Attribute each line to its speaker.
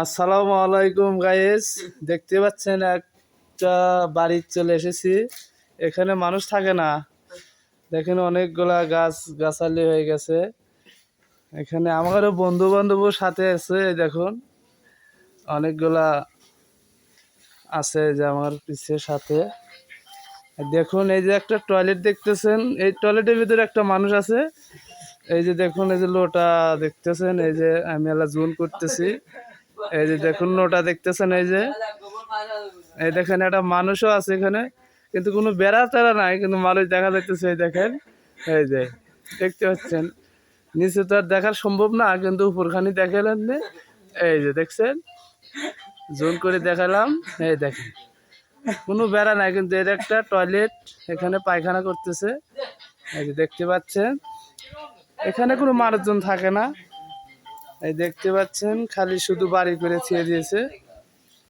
Speaker 1: আসসালামু আলাইকুম গাইস, দেখতে পাচ্ছেন একটা বাড়ি চলে এসেছি। এখানে মানুষ থাকে না, দেখেন অনেকগুলা গাছালি হয়ে গেছে। এখানে আমারও বন্ধু বান্ধব সাথে আছে, এই দেখুন অনেকগুলা আছে যে আমার পিছের সাথে। দেখুন এই যে একটা টয়লেট দেখতেছেন, এই টয়লেটের ভিতরে একটা মানুষ আছে। এই যে দেখুন, এই যে লোটা দেখতেছেন, এই যে আমি এলা জুম করতেছি। এই যে দেখুন লোটা দেখতেছেন, এই দেখেন একটা মানুষও আছে এখানে, কিন্তু কোনো বেড়া টেরা নাই, কিন্তু মানুষ দেখা যাইতেছে। এই দেখেন, এই যে দেখতে পাচ্ছেন, নিচে তো আর দেখা সম্ভব না, কিন্তু উপরখানি দেখালেন। এই যে দেখছেন, জুম করে দেখালাম। এই দেখেন কোনো বেড়া নাই, কিন্তু এর একটা টয়লেট, এখানে পায়খানা করতেছে। এই যে দেখতে পাচ্ছেন, এখানে কোনো মানুষজন থাকে না। এই দেখতে পাচ্ছেন, খালি শুধু বাড়ি করে ছেড়ে দিয়েছে।